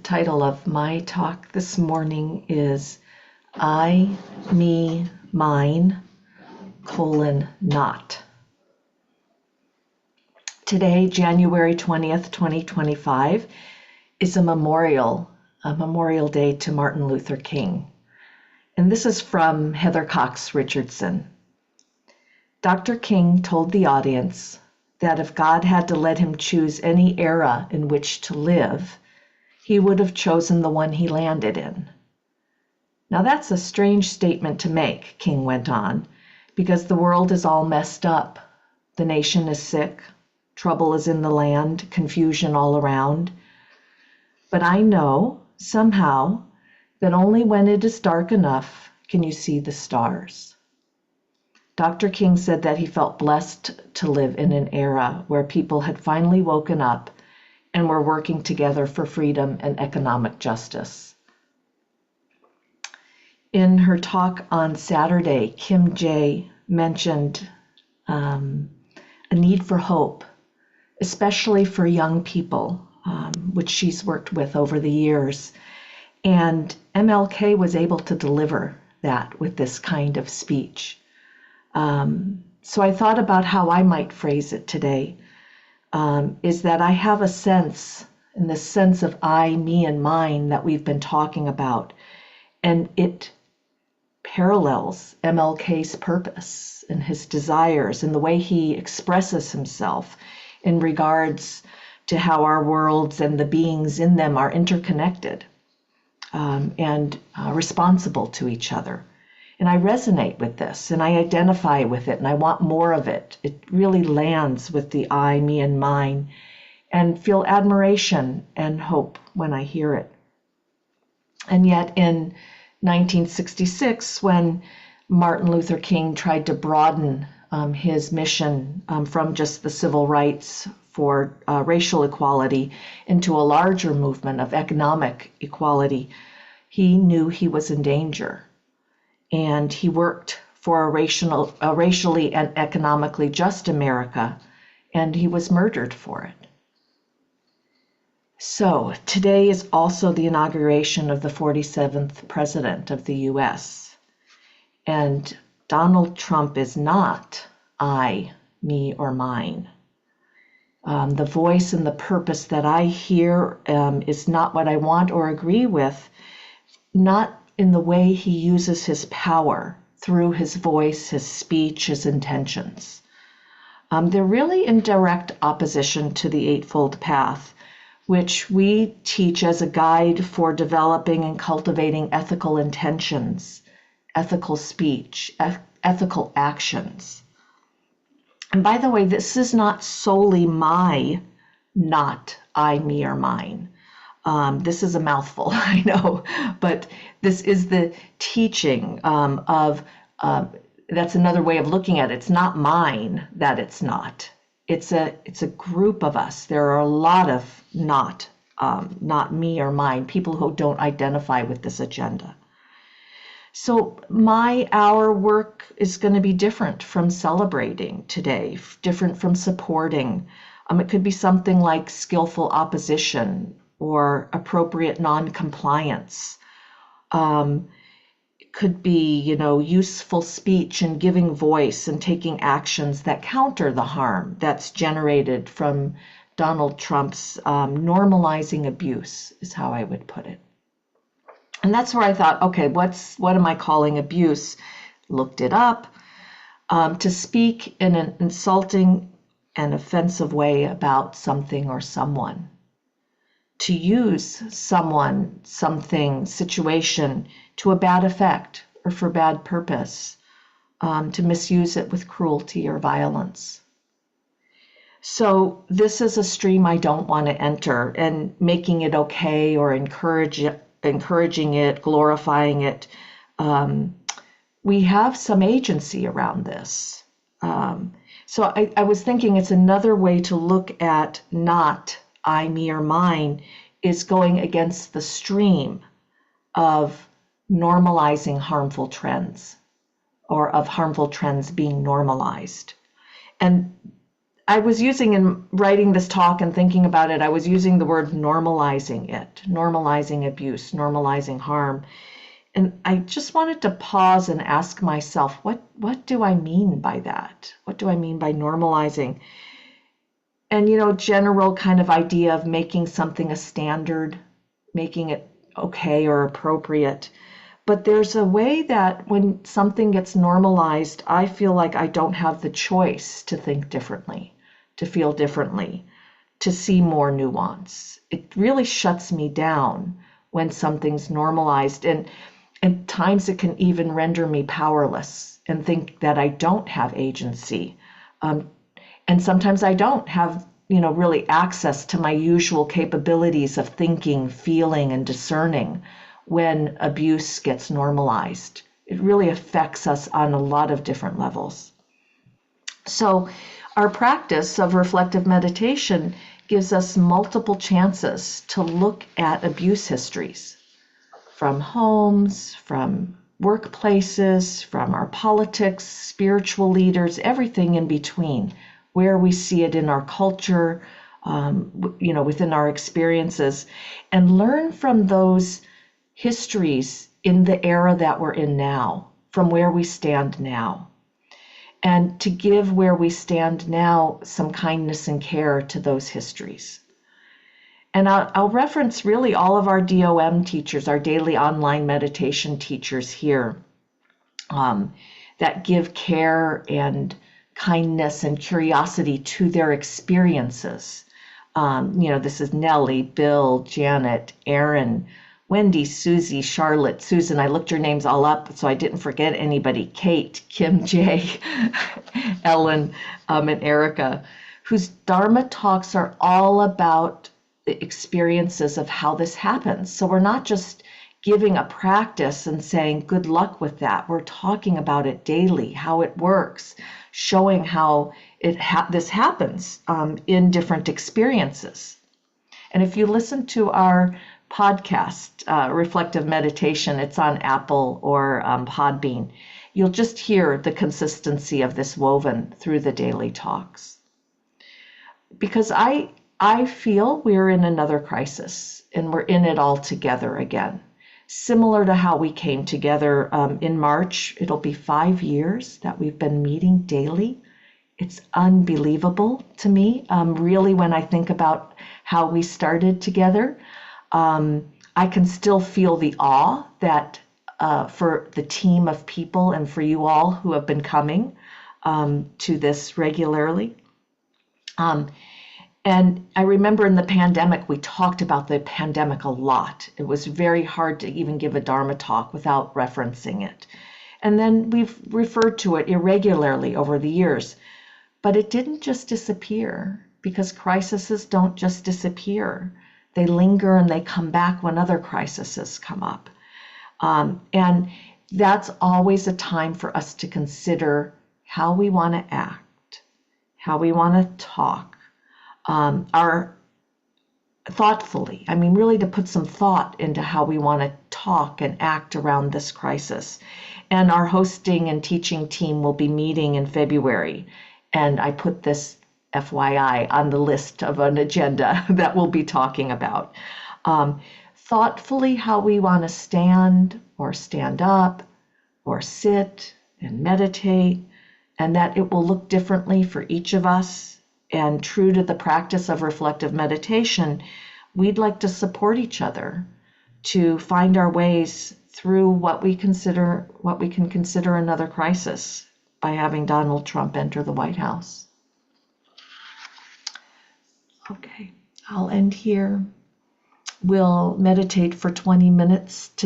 title of my talk this morning is I, Me, Mine, not. Today, January 20th, 2025, is a memorial day to Martin Luther King. And this is from Heather Cox Richardson. Dr. King told the audience that if God had to let him choose any era in which to live, he would have chosen the one he landed in. Now that's a strange statement to make, King went on, because the world is all messed up. The nation is sick, trouble is in the land, confusion all around. But I know, somehow, that only when it is dark enough can you see the stars. Dr. King said that he felt blessed to live in an era where people had finally woken up and were working together for freedom and economic justice. In her talk on Saturday, Kim J. mentioned a need for hope, especially for young people, which she's worked with over the years. And MLK was able to deliver that with this kind of speech. So I thought about how I might phrase it today, is that I have a sense, in this sense of I, me, and mine that we've been talking about, and it parallels MLK's purpose and his desires and the way he expresses himself in regards to how our worlds and the beings in them are interconnected and responsible to each other. And I resonate with this, and I identify with it, and I want more of it. It really lands with the I, me, and mine, and feel admiration and hope when I hear it. And yet in 1966, when Martin Luther King tried to broaden his mission from just the civil rights for racial equality into a larger movement of economic equality, he knew he was in danger. And he worked for a racially and economically just America, and he was murdered for it. So today is also the inauguration of the 47th president of the U.S. And Donald Trump is not I, me, or mine. The voice and the purpose that I hear is not what I want or agree with, not in the way he uses his power through his voice, his speech, his intentions. They're really in direct opposition to the Eightfold Path, which we teach as a guide for developing and cultivating ethical intentions, ethical speech, ethical actions. And by the way, this is not solely my, not I, me, or mine. This is a mouthful, I know, but this is the teaching of, that's another way of looking at it. It's not mine that it's not. It's a group of us. There are a lot of not me or mine, people who don't identify with this agenda. So our work is going to be different from celebrating today, different from supporting. It could be something like skillful opposition or appropriate non-compliance. It could be, useful speech and giving voice and taking actions that counter the harm that's generated from Donald Trump's normalizing abuse, is how I would put it. And that's where I thought, okay, what am I calling abuse? Looked it up. To speak in an insulting and offensive way about something or someone. To use someone, something, situation to a bad effect or for bad purpose, to misuse it with cruelty or violence. So this is a stream I don't want to enter, and making it okay or encouraging it, glorifying it. We have some agency around this. So I was thinking it's another way to look at not I, me, or mine is going against the stream of normalizing harmful trends or of harmful trends being normalized. And I was using, in writing this talk and thinking about it, I was using the word normalizing it, normalizing abuse, normalizing harm. And I just wanted to pause and ask myself, what do I mean by that? What do I mean by normalizing? And, general kind of idea of making something a standard, making it okay or appropriate. But there's a way that when something gets normalized, I feel like I don't have the choice to think differently, to feel differently, to see more nuance. It really shuts me down when something's normalized. And at times it can even render me powerless and think that I don't have agency. And sometimes I don't have, really access to my usual capabilities of thinking, feeling, and discerning when abuse gets normalized. It really affects us on a lot of different levels. So our practice of reflective meditation gives us multiple chances to look at abuse histories from homes, from workplaces, from our politics, spiritual leaders, everything in between, where we see it in our culture, within our experiences, and learn from those histories in the era that we're in now, from where we stand now, and to give where we stand now some kindness and care to those histories. And I'll reference really all of our DOM teachers, our daily online meditation teachers here, that give care and kindness and curiosity to their experiences. This is Nelly, Bill, Janet, Aaron, Wendy, Susie, Charlotte, Susan. I looked your names all up so I didn't forget anybody. Kate, Kim J, Ellen, and Erica, whose Dharma talks are all about the experiences of how this happens. So we're not just giving a practice and saying good luck with that. We're talking about it daily, how it works, showing how this happens in different experiences. And if you listen to our podcast, Reflective Meditation, it's on Apple or Podbean, you'll just hear the consistency of this woven through the daily talks. Because I feel we're in another crisis, and we're in it all together again. Similar to how we came together in March. It'll be 5 years that we've been meeting daily. It's unbelievable to me, really, when I think about how we started together. I can still feel the awe that for the team of people and for you all who have been coming to this regularly. And I remember in the pandemic, we talked about the pandemic a lot. It was very hard to even give a Dharma talk without referencing it. And then we've referred to it irregularly over the years. But it didn't just disappear, because crises don't just disappear. They linger and they come back when other crises come up. And that's always a time for us to consider how we want to act, how we want to talk, thoughtfully. Really to put some thought into how we want to talk and act around this crisis. And our hosting and teaching team will be meeting in February. And I put this FYI on the list of an agenda that we'll be talking about. Thoughtfully how we want to stand or stand up or sit and meditate, and that it will look differently for each of us. And true to the practice of reflective meditation, we'd like to support each other to find our ways through what we can consider another crisis by having Donald Trump enter the White House. Okay, I'll end here. We'll meditate for 20 minutes today.